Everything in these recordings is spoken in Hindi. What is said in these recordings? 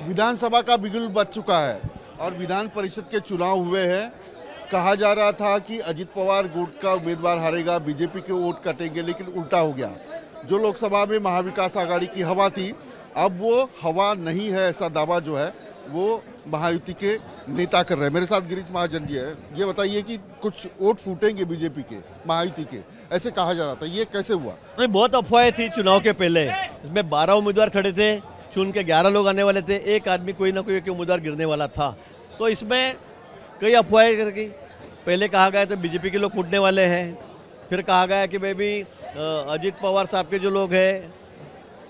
विधानसभा का बिगुल बज चुका है और विधान परिषद के चुनाव हुए हैं। कहा जा रहा था कि अजित पवार गुट का उम्मीदवार हारेगा, बीजेपी के वोट कटेंगे, लेकिन उल्टा हो गया। जो लोकसभा में महाविकास आघाड़ी की हवा थी, अब वो हवा नहीं है, ऐसा दावा जो है वो महायुति के नेता कर रहे हैं। मेरे साथ गिरीश महाजन जी है। ये बताइए कि कुछ वोट फूटेंगे बीजेपी के, महायुति के, ऐसे कहा जा रहा था, ये कैसे हुआ? नहीं, बहुत अफवाहें थी चुनाव के पहले। इसमें 12 उम्मीदवार खड़े थे, चुन के 11 लोग आने वाले थे, एक आदमी कोई ना कोई एक उम्मीदवार गिरने वाला था। तो इसमें कई अफवाहें करके पहले कहा गया तो बीजेपी के लोग फूटने वाले हैं, फिर कहा गया कि भाई अजित पवार साहब के जो लोग हैं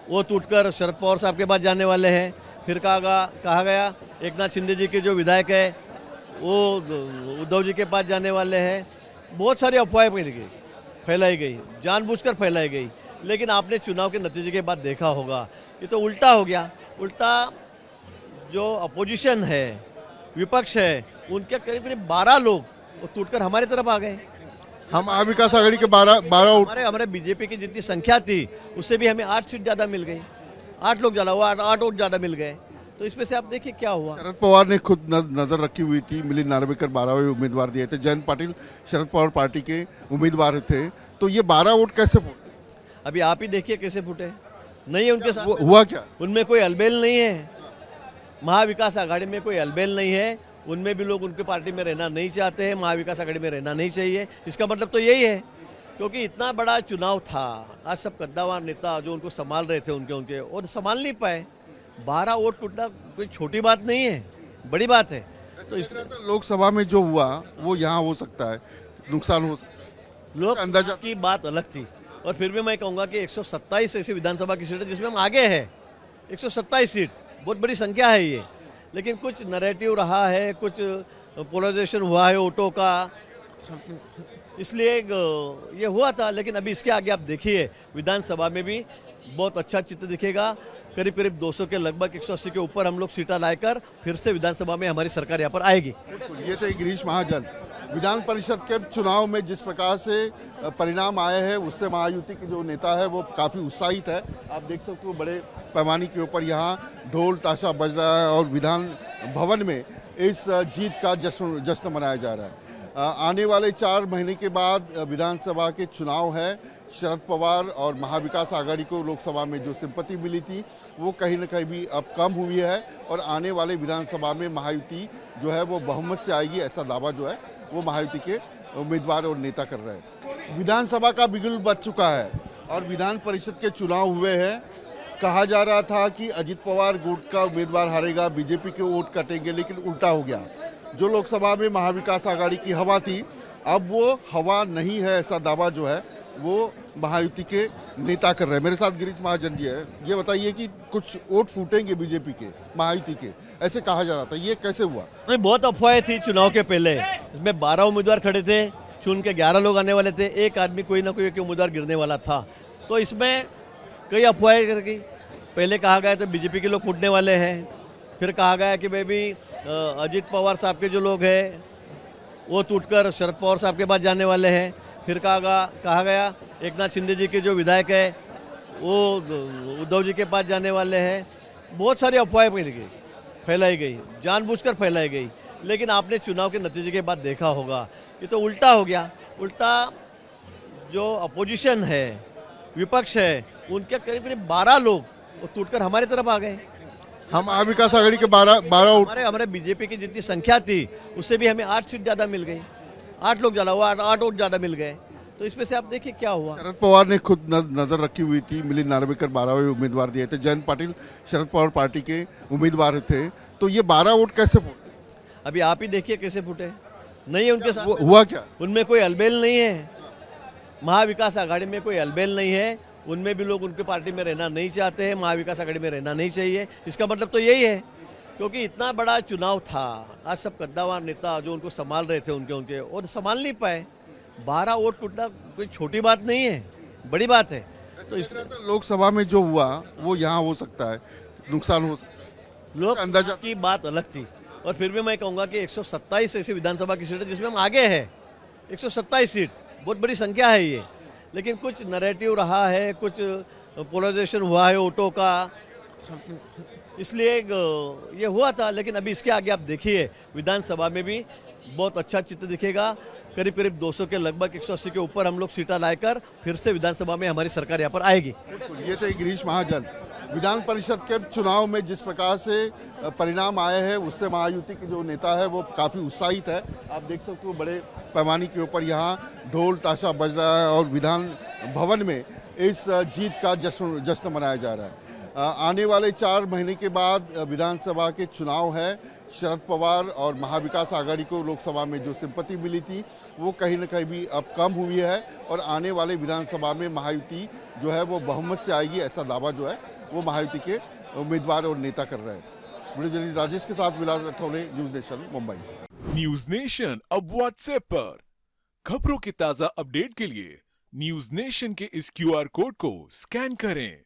वो टूटकर शरद पवार साहब के पास जाने वाले हैं, फिर कहा गया एक नाथ शिंदे जी के जो विधायक है वो उद्धव जी के पास जाने वाले हैं। बहुत सारी अफवाहें फैलाई गई, जानबूझकर फैलाई गई। लेकिन आपने चुनाव के नतीजे के बाद देखा होगा ये तो उल्टा हो गया। उल्टा जो अपोजिशन है, विपक्ष है, उनके करीब 12 लोग वो टूटकर हमारी तरफ आ गए। हम महाविकास आघाड़ी के 12 हमारे बीजेपी की जितनी संख्या थी उससे भी हमें 8 सीट ज़्यादा मिल गई, 8 लोग ज़्यादा हुआ, 8 वोट ज़्यादा मिल गए। तो इसमें से आप देखिए क्या हुआ। शरद पवार ने खुद नजर रखी हुई थी, मिलिंद नार्वेकर 12वें उम्मीदवार दिए थे, जयंत पाटिल शरद पवार पार्टी के उम्मीदवार थे। तो ये 12 वोट कैसे फूटे? अभी आप ही देखिए कैसे फूटे। नहीं है उनके साथ हुआ क्या? उनमें कोई अलबेल नहीं है, महाविकास आघाड़ी में कोई अलबेल नहीं है। उनमें भी लोग उनकी पार्टी में रहना नहीं चाहते हैं, महाविकास आघाड़ी में रहना नहीं चाहिए। इसका मतलब तो यही है, क्योंकि इतना बड़ा चुनाव था, आज सब कद्दावर नेता जो उनको संभाल रहे थे उनके और संभाल नहीं पाए। 12 वोट टूटना कोई छोटी बात नहीं है, बड़ी बात है। तो इस लोकसभा में जो हुआ वो यहाँ हो सकता है, नुकसान हो सकता है। लोग अंदाजा की बात अलग थी। और फिर भी मैं कहूँगा कि 127 ऐसी विधानसभा की सीटें जिसमें हम आगे हैं, 127 सीट बहुत बड़ी संख्या है ये। लेकिन कुछ नैरेटिव रहा है, कुछ पोलराइजेशन हुआ है वोटों का, इसलिए ये हुआ था। लेकिन अभी इसके आगे आप देखिए विधानसभा में भी बहुत अच्छा चित्र दिखेगा। करीब करीब 200 के लगभग 180 के ऊपर हम लोग सीटें लाकर फिर से विधानसभा में हमारी सरकार यहाँ पर आएगी। ये थे गिरीश महाजन। विधान परिषद के चुनाव में जिस प्रकार से परिणाम आए हैं उससे महायुति के जो नेता है वो काफ़ी उत्साहित है। आप देख सकते हो बड़े पैमाने के ऊपर यहाँ ढोल ताशा बज रहा है और विधान भवन में इस जीत का जश्न मनाया जा रहा है। आने वाले 4 महीने के बाद विधानसभा के चुनाव है। शरद पवार और महाविकास आघाड़ी को लोकसभा में जो सिंपत्ति मिली थी वो कहीं ना कहीं भी अब कम हुई है और आने वाले विधानसभा में महायुति जो है वो बहुमत से आएगी, ऐसा दावा जो है वो महायुति के उम्मीदवार और नेता कर रहे हैं। विधानसभा का बिगुल बज चुका है और विधान परिषद के चुनाव हुए हैं। कहा जा रहा था कि अजित पवार गुट का उम्मीदवार हारेगा, बीजेपी के वोट कटेंगे, लेकिन उल्टा हो गया। जो लोकसभा में महाविकास आघाड़ी की हवा थी, अब वो हवा नहीं है, ऐसा दावा जो है वो महायुति के नेता कर रहे हैं। मेरे साथ गिरीश महाजन जी है। ये बताइए कि कुछ वोट फूटेंगे बीजेपी के, महायुति के, ऐसे कहा जा रहा था, ये कैसे हुआ? नहीं, बहुत अफवाहें थी चुनाव के पहले। इसमें 12 उम्मीदवार खड़े थे, चुन के 11 लोग आने वाले थे, एक आदमी कोई ना कोई एक उम्मीदवार गिरने वाला था। तो इसमें कई अफवाहें करके पहले कहा गया तो बीजेपी के लोग फूटने वाले हैं, फिर कहा गया कि भाई अजित पवार साहब के जो लोग हैं वो टूटकर शरद पवार साहब के पास जाने वाले हैं, फिर कहा गया एक नाथ शिंदे जी के जो विधायक है वो उद्धव जी के पास जाने वाले हैं। बहुत सारी अफवाहें फैलाई गई, जानबूझकर फैलाई गई। लेकिन आपने चुनाव के नतीजे के बाद देखा होगा ये तो उल्टा हो गया। उल्टा जो अपोजिशन है, विपक्ष है, उनके करीब 12 लोग वो टूटकर हमारी तरफ आ गए। हम महाविकास आघाड़ी के 12 हमारे बीजेपी की जितनी संख्या थी उससे भी हमें 8 सीट ज़्यादा मिल गई, 8 लोग ज़्यादा हुआ, 8 वोट ज़्यादा मिल गए। तो इसमें से आप देखिए क्या हुआ। शरद पवार ने खुद नजर रखी हुई थी, मिलिंद नार्वेकर 12वें उम्मीदवार दिए थे, जयंत पाटिल शरद पवार पार्टी के उम्मीदवार थे। तो ये 12 वोट कैसे फूटे? अभी आप ही देखिए कैसे फूटे। नहीं है उनके साथ हुआ क्या? उनमें कोई अलबेल नहीं है, महाविकास आघाड़ी में कोई अलबेल नहीं है। उनमें भी लोग उनकी पार्टी में रहना नहीं चाहते हैं, महाविकास आघाड़ी में रहना नहीं चाहिए। इसका मतलब तो यही है, क्योंकि इतना बड़ा चुनाव था, आज सब कद्दावर नेता जो उनको संभाल रहे थे उनके और संभाल नहीं पाए। 12 वोट टूटना कोई छोटी बात नहीं है, बड़ी बात है। तो इस लोकसभा में जो हुआ वो यहाँ हो सकता है, नुकसान हो सकता है। लोग अंदाजा की बात अलग थी। और फिर भी मैं कहूँगा कि 127 ऐसी विधानसभा की सीटें जिसमें हम आगे हैं, 127 सीट बहुत बड़ी संख्या है ये। लेकिन कुछ नैरेटिव रहा है, कुछ पोलराइजेशन हुआ है वोटों का, इसलिए ये हुआ था। लेकिन अभी इसके आगे आप देखिए विधानसभा में भी बहुत अच्छा चित्र दिखेगा। करीब करीब 200 के लगभग 180 के ऊपर हम लोग सीटा लाकर फिर से विधानसभा में हमारी सरकार यहाँ पर आएगी। ये थे गिरीश महाजन। विधान परिषद के चुनाव में जिस प्रकार से परिणाम आए हैं उससे महायुति के जो नेता है वो काफ़ी उत्साहित है। आप देख सकते हो बड़े पैमाने के ऊपर यहाँ ढोल ताशा बज रहा है और विधान भवन में इस जीत का जश्न मनाया जा रहा है। आने वाले 4 महीने के बाद विधानसभा के चुनाव है। शरद पवार और महाविकास आघाड़ी को लोकसभा में जो सिंपत्ति मिली थी वो कहीं ना कहीं भी अब कम हुई है और आने वाले विधानसभा में महायुति जो है वो बहुमत से आएगी, ऐसा दावा जो है वो महायुति के उम्मीदवार और नेता कर रहे हैं। वीडियो जर्नलिस्ट राजेश के साथ Vilas Rathore, News Nation, Mumbai. News Nation अब व्हाट्सएप पर खबरों के ताजा अपडेट के लिए न्यूज नेशन के इस QR कोड को स्कैन करें।